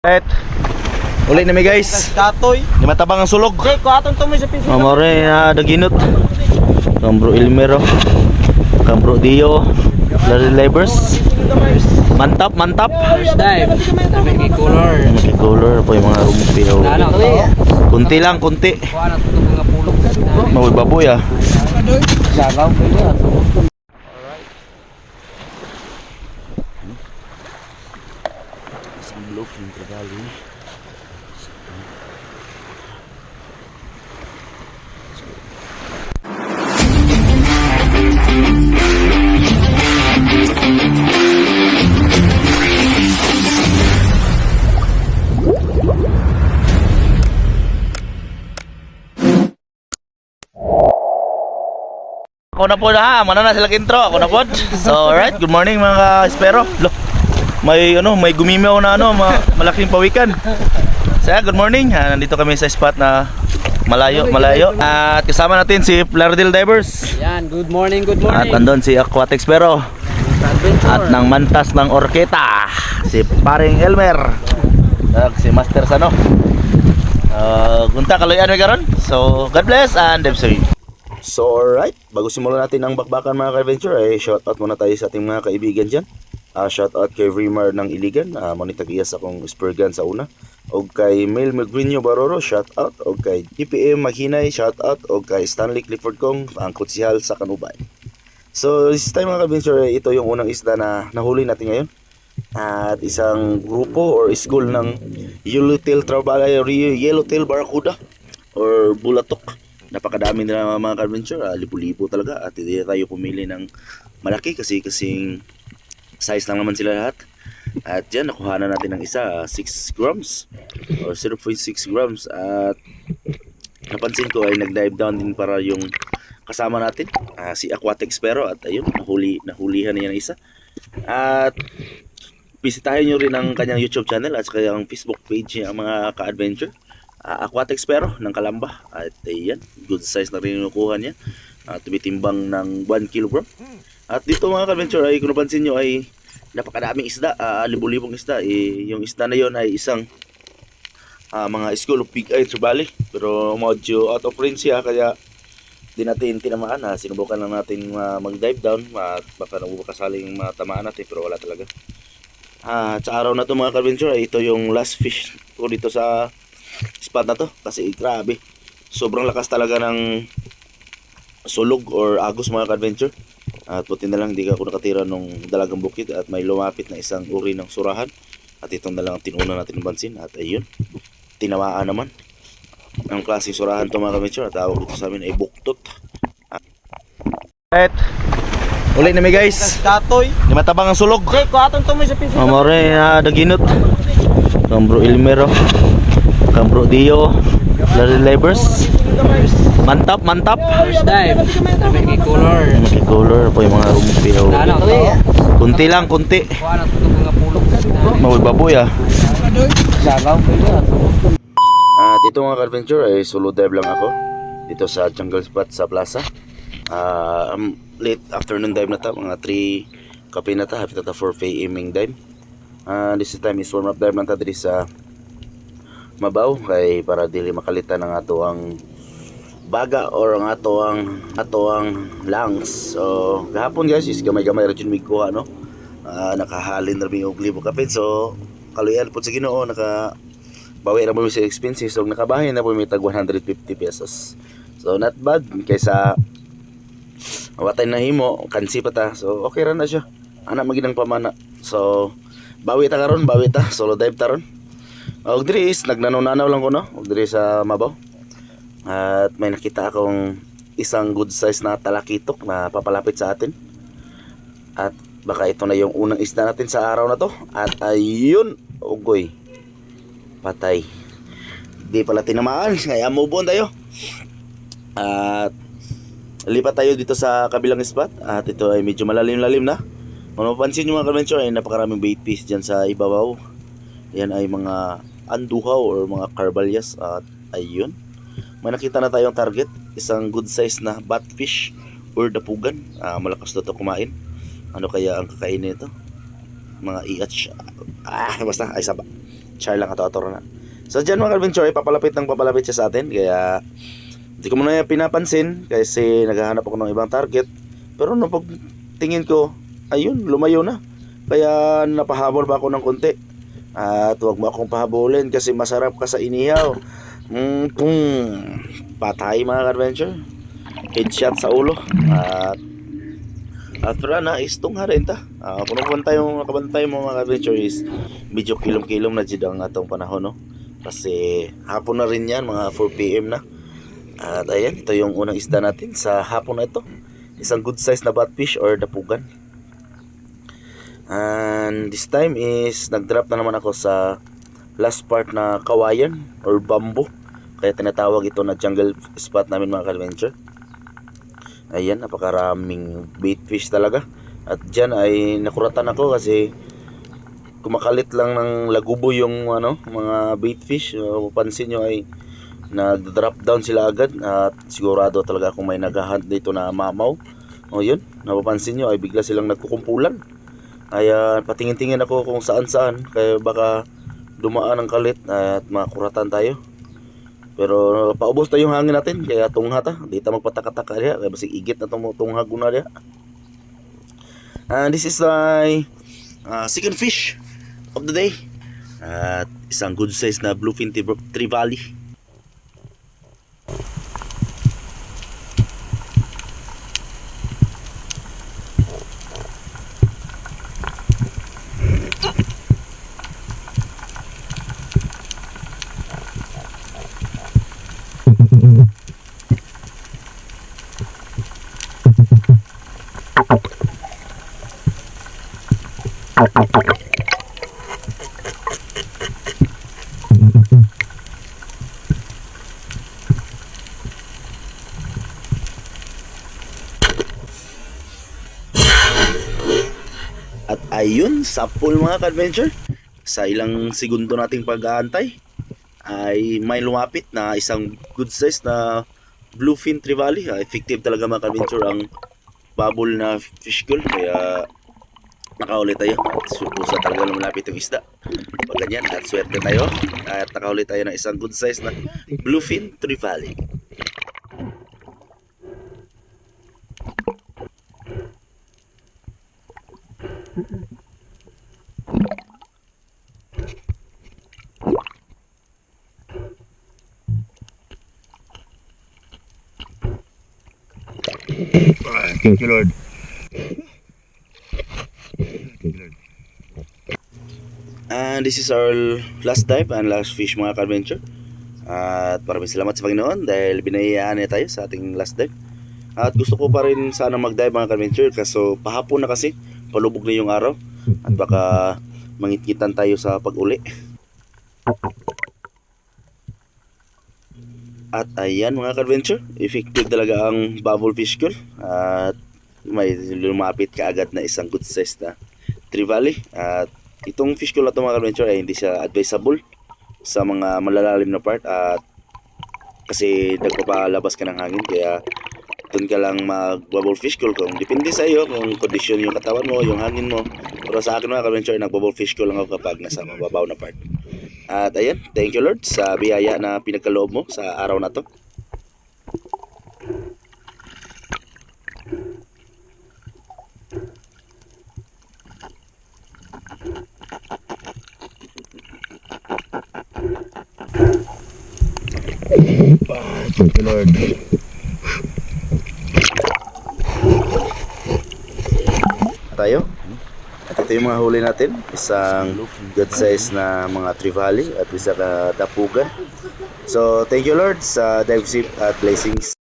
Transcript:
Right. Uli na mi guys. Katoy. Di matabang ang sulog. Jay, ko atong tumoy sa piso. Amore daginot. Kambro Ilmero. Kambro Dio. Larry Labers. Mantap. First dive. May color. May color po yung mga rumpiyaw. Kunti lang, kunti. Kuha na ito mga pulong. Mamoy baboy ah. Lagaw ko yan. Isang blok yung tragali. Ako na po na ha, mana na sila intro, ako na po. So alright, good morning mga espero. May gumimaw na malaking pawikan. So good morning. Nandito kami sa spot na malayo. At kasama natin si Lardil Divers. Yan, good morning. At nandun si Aquatic Spero. At ng mantas ng Orketa, si Paring Elmer. At si Master Sano. Gunta kaloyan may karon. So God bless and Debsoy. So alright, bago simulan natin ang bakbakan mga ka-adventure, shoutout muna tayo sa ating mga kaibigan dyan. Shoutout kay Rimar ng Iligan, monitagiyas akong Spurgan sa una. O kay Mel Magrinho Baroro, shoutout. O kay GPM Maghinay, shoutout. O kay Stanley Clifford Kong, ang kutsihal sa Kanubay. So this time mga ka-adventure, ito yung unang isda na nahuli natin ngayon. At isang grupo or school ng Yellowtail Barracuda or Bulatok. Napakadami nila mga ka-adventure, lipo-lipo talaga. At hindi tayo pumili ng malaki kasi kasing size lang naman sila lahat. At dyan nakuha na natin ng isa, 6 grams or 0.6 grams. At napansin ko ay nag-dive down din para yung kasama natin, si Aquatic Spero. At ayun, nahulihan niya ng isa. At bisitahin nyo rin ang kanyang YouTube channel at saka ang Facebook page niya mga ka-adventure. Aquatic Spero ng Kalamba. At ayan, good size na rin yung nakuha niya. Tumitimbang ng 1 kilogram. At dito mga ka-adventure ay kung napansin nyo ay napakadaming isda, libo-libong isda. Yung isda na yon ay isang mga school of big eye tribali. Pero medyo out of range siya kaya di natin tinamaan. Sinubukan lang natin mag-dive down at baka nabubakasaling matamaan natin pero wala talaga. Sa araw na to mga ka-adventure ay ito yung last fish ko dito sa spot na to kasi grabe sobrang lakas talaga ng sulog or agos mga ka-adventure. At buti na lang hindi ako nakatira nung dalagang bukid at may lumapit na isang uri ng surahan at itong na lang tinuna natin ng bansin at ayun tinamaan naman ang klaseng surahan to mga ka-adventure at tawag ito sa amin ay buktot. Right. Uli na mi guys. Katoy. Di matabang ang sulog. Jay, ko atong tumoy sa piso. Amore daginot. Kambro Ilmero. Kambro Dio. Larry Labers. Mantap. First dive. May color. May color po yung mga rumpiyaw. Kunti lang, kunti. Kuha na ito mga pulong. Mamoy baboy ah. Lagaw ko yan. At ito mga ka-adventure ay solo dive lang ako dito sa jungle spot sa plaza. Late afternoon dive na ta, mga 3 kape na ta, hapit na ta 4 p.m. dive. This time is warm up dive lang ta dito sa Mabaw kay para dili makalitan ng ato ang baga or ang ato ang lungs. So gahapon guys is gamay-gamay ra jud mig kuha no. Nakahalin ra mi og libo kapit. So kaluyan pud sa Ginoo naka bawi ra mo sa expenses. So nakabahin na po mi tag 150 pesos. So not bad kaysa watay na himo kansi pa ta. So okay ra na siya. Ana maginang pamana. So bawi ta karon, solo dive ta ron. Og diri is nagnananaw lang ko no, og diri sa Mabaw. At may nakita akong isang good size na talakitok na papalapit sa atin. At baka ito na yung unang isda natin sa araw na to. At ayun, ugoy. Patay. Di pala tinamaan, kaya move on tayo. At lipat tayo dito sa kabilang spot. At ito ay medyo malalim-lalim na. Kung mapansin nyo mga ka-adventure ay napakaraming bait fish dyan sa ibabaw. Yan ay mga anduhaw or mga carbalyas. At ayun, may nakita na tayong target. Isang good size na batfish or dapugan. Malakas na ito kumain. Ano kaya ang kakainin nito? Mga iatch. Basta ay saba. char lang ato na. So dyan mga ka-adventure ay papalapit siya sa atin, kaya hindi ko muna pinapansin kasi naghahanap ako ng ibang target. Pero nung pagtingin ko, ayun, lumayo na. Kaya napahabol ba ako ng konti. At huwag mo akong pahabulin kasi masarap ka sa inihaw. Patay mga ka-adventure. Headshot sa ulo. At after na is tungha rin ta. Kung nakabantay mo mga ka-adventure is medyo kilom-kilom na dyan ang atong panahon, no? Kasi hapon na rin yan, mga 4 PM na. At ayan, ito yung unang isda natin sa hapon na ito. Isang good size na batfish or dapugan. And this time is nag-drop na naman ako sa last part na kawayan or bamboo. Kaya tinatawag ito na jungle spot namin mga ka-adventure. Ayan, napakaraming bait fish talaga. At dyan ay nakuratan ako kasi kumakalit lang ng lagubo yung mga bait fish. Pansin nyo ay nag-drop down sila agad. At sigurado talaga kung may naghahunt dito na mamaw. O yun, napapansin nyo ay bigla silang nagkukumpulan. Kaya patingin-tingin ako kung saan-saan. Kaya baka dumaan ang kalit at makuratan tayo. Pero paubos na yung hangin natin. Kaya tungha ta. Di ta magpataka-taka diya. Kaya basig igit na itong tungha guna diya. And this is my second fish of the day. At isang good size na bluefin trevally. At ayun, sapol mga ka-adventure. Sa ilang segundo nating pag-aantay ay may lumapit na isang good size na bluefin trevally. Effective talaga mga ka-adventure ang bubble na fish gill. Kaya nakaulit tayo at supusa talaga lumapit yung isda. Pag ganyan at swerte tayo at nakaulit tayo ng isang good size na bluefin trevally. Thank you, Lord. And this is our last dive and last fish mga ka-adventure. At maraming salamat sa Panginoon dahil binayaan niya tayo sa ating last dive. At gusto ko pa rin sana mag-dive mga ka-adventure kaso pahapon na kasi, palubog na yung araw. At baka mangitgitan tayo sa pag-uli. At ayan mga ka-adventure, effective talaga ang bubble fish gill. At may lumapit kaagad na isang good size na trevally. At itong fish gill na ito mga ka-adventure ay hindi siya advisable sa mga malalalim na part. At kasi nagpapalabas ka ng hangin, kaya doon ka lang mag-bubble fish gill. Kung depende sa iyo kung kondisyon yung katawan mo, yung hangin mo. Pero sa akin mga ka-adventure, nag-bubble fish gill lang ako kapag nasa mababaw na part. At ayan, thank you Lord sa biyaya na pinagkaloob mo sa araw na to. Thank you, Lord. Tayo. At ito yung mga huli natin. Isang good size na mga trevally at isa ka dapugan. So, thank you Lord sa dive ship at blessings.